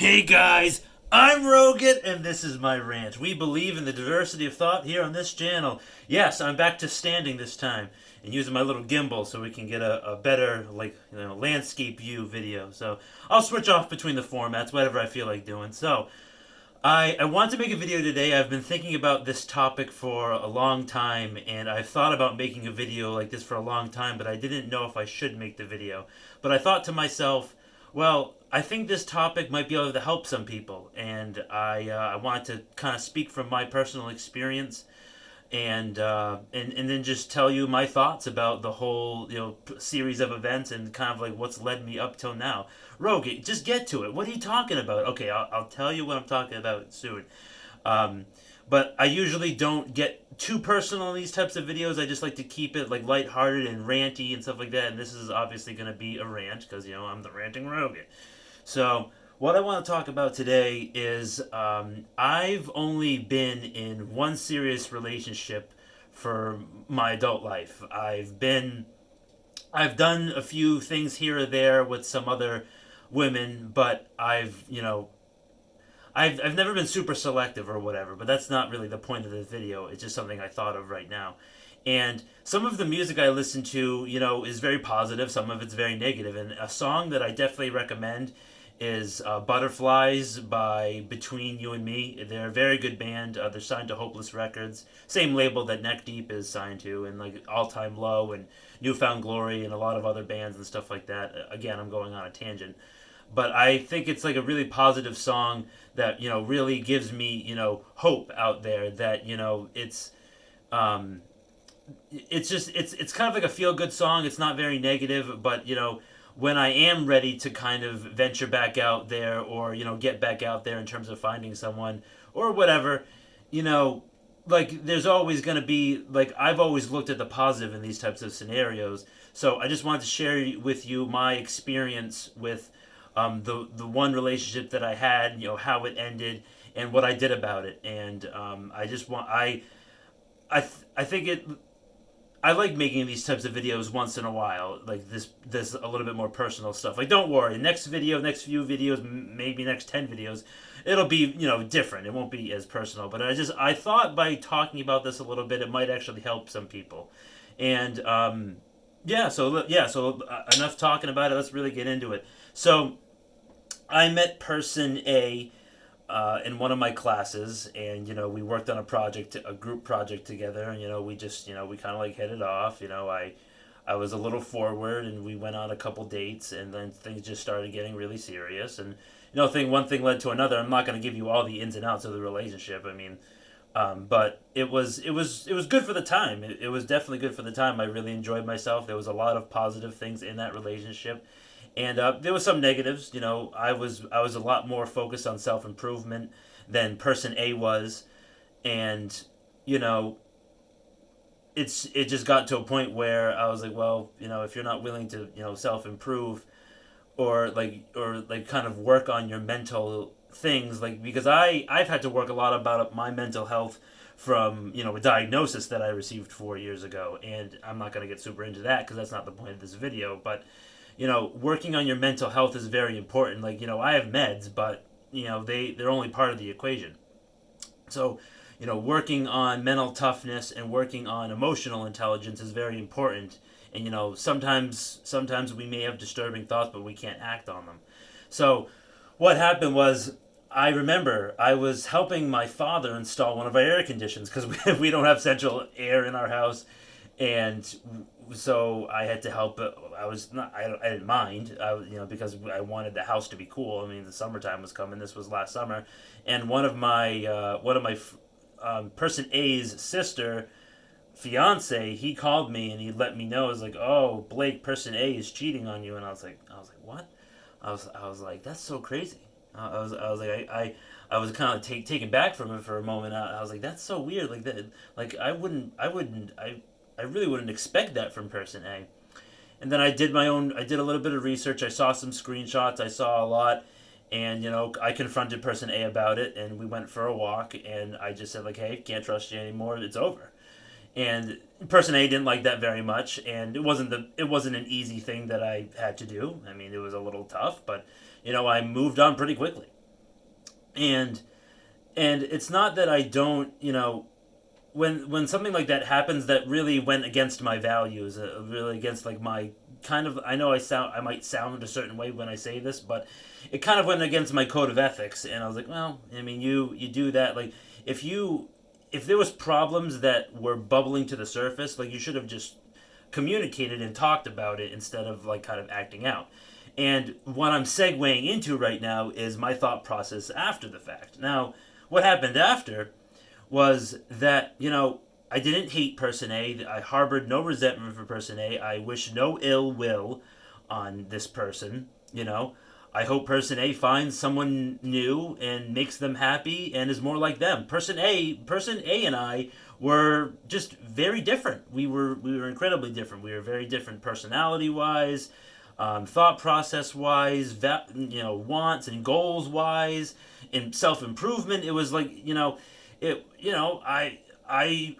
Hey guys, I'm Rogan, and this is my rant. We believe in the diversity of thought here on this channel. Yes, I'm back to standing this time and using my little gimbal so we can get a better, landscape view video. So I'll switch off between the formats, whatever I feel like doing. So I want to make a video today. I've been thinking about this topic for a long time, and I've thought about making a video like this for a long time, but I didn't know if I should make the video. But I thought to myself, well, I think this topic might be able to help some people, and I wanted to kind of speak from my personal experience and then just tell you my thoughts about the whole series of events and kind of like what's led me up till now. Rogan, just get to it. What are you talking about? Okay, I'll tell you what I'm talking about soon. Um, but I usually don't get too personal in these types of videos. I just like to keep it like lighthearted and ranty and stuff like that. And this is obviously going to be a rant because I'm the ranting Rogan. So what I want to talk about today is I've only been in one serious relationship for my adult life. I've done a few things here or there with some other women, but I've never been super selective or whatever. But that's not really the point of this video. It's just something I thought of right now. And some of the music I listen to, is very positive. Some of it's very negative. And a song that I definitely recommend is Butterflies by Between You and Me. They're a very good band. They're signed to Hopeless Records, same label that Neck Deep is signed to, and like All Time Low and Newfound Glory and a lot of other bands and stuff like that. Again, I'm going on a tangent, but I think it's like a really positive song that really gives me hope out there that um, it's kind of like a feel good song. It's not very negative, but when I am ready to kind of venture back out there or get back out there in terms of finding someone or whatever, you know like there's always going to be like I've always looked at the positive in these types of scenarios. So I just wanted to share with you my experience with the one relationship that I had, how it ended and what I did about it. And I just want I think it I like making these types of videos once in a while, like this a little bit more personal stuff. Like, don't worry, next video, next few videos, maybe next 10 videos, it'll be different. It won't be as personal. But I thought by talking about this a little bit, it might actually help some people. And so enough talking about it. Let's really get into it. So I met person A in one of my classes, and we worked on a group project together, and we just we kind of like hit it off. I was a little forward, and we went on a couple dates, and then things just started getting really serious, and one thing led to another. I'm not going to give you all the ins and outs of the relationship. I mean, but it was good for the time. It was definitely good for the time. I really enjoyed myself. There was a lot of positive things in that relationship, and there was some negatives. I was a lot more focused on self improvement than person A was, and you know it just got to a point where I was like, well, if you're not willing to self improve or kind of work on your mental things, like, because I've had to work a lot about my mental health from a diagnosis that I received 4 years ago, and I'm not going to get super into that because that's not the point of this video. But working on your mental health is very important. Like, I have meds, but they're only part of the equation. So, working on mental toughness and working on emotional intelligence is very important. And sometimes we may have disturbing thoughts, but we can't act on them. So, what happened was, I remember I was helping my father install one of our air conditions because we don't have central air in our house, and so I had to help. I was not. I didn't mind. Because I wanted the house to be cool. I mean, the summertime was coming. This was last summer, and one of my person A's sister fiance, he called me and he let me know. It was like, oh, Blake, person A is cheating on you, and I was like, what? I was like, that's so crazy. I was like, I was kind of taken back from it for a moment. I was like, that's so weird. Like that, like I really wouldn't expect that from person A. And then I did a little bit of research. I saw some screenshots. I saw a lot. And, I confronted person A about it, and we went for a walk, and I just said, like, hey, can't trust you anymore. It's over. And person A didn't like that very much, and it wasn't an easy thing that I had to do. I mean, it was a little tough, but I moved on pretty quickly. and it's not that I don't, when something like that happens that really went against my values, really against like my kind of, I know I might sound a certain way when I say this, but it kind of went against my code of ethics, and I was like, well, I mean, you do that, like, if you if there was problems that were bubbling to the surface, like, you should have just communicated and talked about it instead of like kind of acting out. And what I'm segueing into right now is my thought process after the fact. Now, what happened after was that, I didn't hate Person A. I harbored no resentment for Person A. I wish no ill will on this person. I hope Person A finds someone new and makes them happy and is more like them. Person A and I were just very different. We were incredibly different. We were very different personality wise, thought process wise, wants and goals wise, in self improvement. It was like, I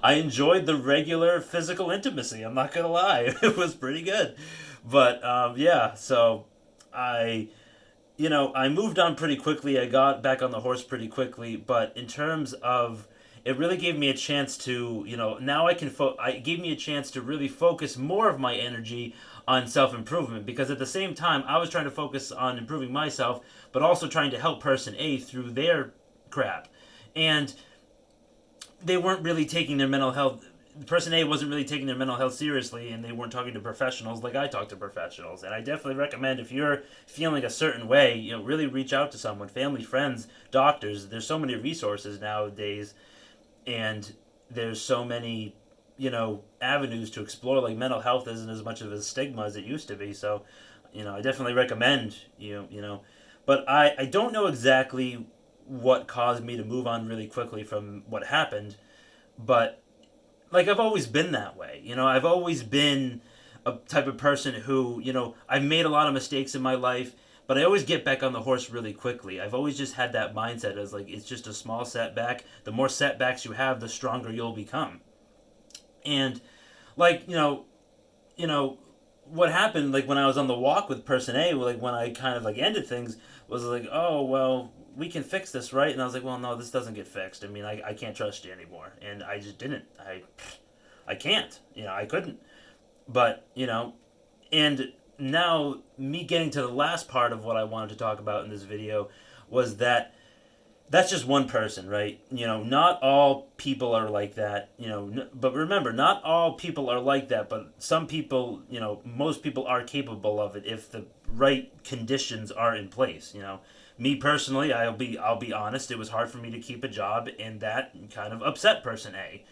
I enjoyed the regular physical intimacy. I'm not gonna lie, it was pretty good. But yeah, so I I moved on pretty quickly. I got back on the horse pretty quickly. But in terms of, it really gave me a chance to, now I gave me a chance to really focus more of my energy on self improvement, because at the same time I was trying to focus on improving myself, but also trying to help Person A through their crap. And they weren't really taking their mental health. Person A wasn't really taking their mental health seriously, and they weren't talking to professionals like I talk to professionals. And I definitely recommend, if you're feeling a certain way, really reach out to someone, family, friends, doctors. There's so many resources nowadays, and there's so many, avenues to explore. Like, mental health isn't as much of a stigma as it used to be. So, I definitely recommend But I don't know exactly what caused me to move on really quickly from what happened, but like, I've always been that way. I've always been a type of person who, I've made a lot of mistakes in my life, but I always get back on the horse really quickly. I've always just had that mindset as, like, it's just a small setback. The more setbacks you have, the stronger you'll become. And like, what happened, like, when I was on the walk with Person A, like, when I kind of like ended things, was like, oh well, we can fix this, right? And I was like, well, no, this doesn't get fixed. I mean, I can't trust you anymore, and I just didn't. I can't. I couldn't. But and now, me getting to the last part of what I wanted to talk about in this video was that that's just one person, right? Not all people are like that. But remember, not all people are like that. But some people, most people are capable of it if the right conditions are in place. Me personally, I'll be honest. It was hard for me to keep a job, and that kind of upset Person A.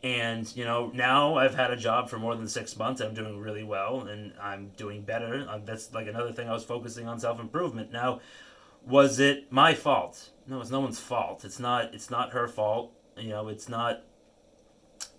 And now I've had a job for more than 6 months. I'm doing really well, and I'm doing better. That's like another thing. I was focusing on self improvement. Now, was it my fault? No, it's no one's fault. It's not. It's not her fault. It's not.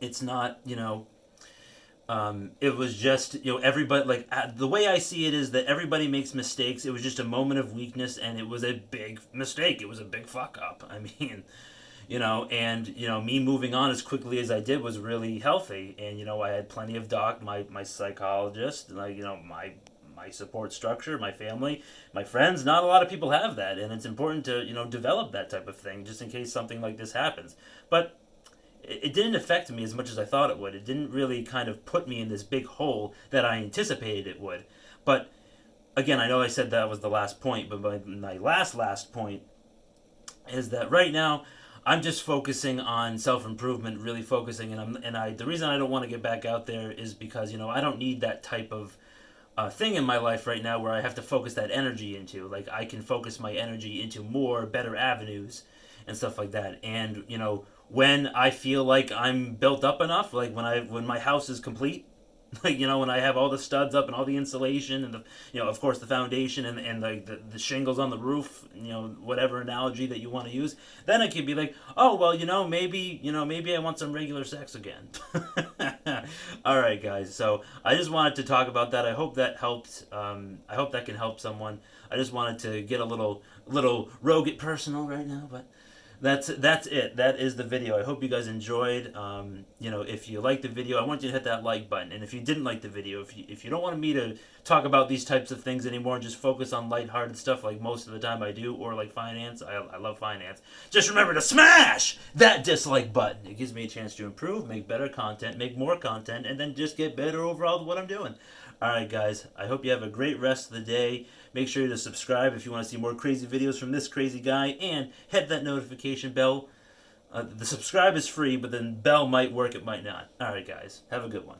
It's not. It was just, everybody, like, the way I see it is that everybody makes mistakes. It was just a moment of weakness, and it was a big mistake. It was a big fuck up. I mean, and me moving on as quickly as I did was really healthy. And I had plenty of my psychologist, like, my support structure, my family, my friends. Not a lot of people have that, and it's important to develop that type of thing just in case something like this happens. But it didn't affect me as much as I thought it would. It didn't really kind of put me in this big hole that I anticipated it would. But again, I know I said that was the last point, but my last point is that right now I'm just focusing on self improvement, really focusing, the reason I don't want to get back out there is because I don't need that type of thing in my life right now where I have to focus that energy into. Like, I can focus my energy into more better avenues and stuff like that. And when I feel like I'm built up enough, like when my house is complete, like, when I have all the studs up and all the insulation and the of course the foundation and like the shingles on the roof, whatever analogy that you want to use, then I could be like, oh well, maybe I want some regular sex again. All right, guys, so I just wanted to talk about that. I hope that helped. I hope that can help someone. I just wanted to get a little rogue personal right now, but That's it. That is the video. I hope you guys enjoyed. If you liked the video, I want you to hit that like button. And if you didn't like the video, if you don't want me to talk about these types of things anymore, just focus on lighthearted stuff like most of the time I do, or like finance. I love finance. Just remember to smash that dislike button. It gives me a chance to improve, make better content, make more content, and then just get better overall at what I'm doing. Alright guys, I hope you have a great rest of the day. Make sure to subscribe if you want to see more crazy videos from this crazy guy, and hit that notification bell. The subscribe is free, but then bell might work, it might not. Alright guys, have a good one.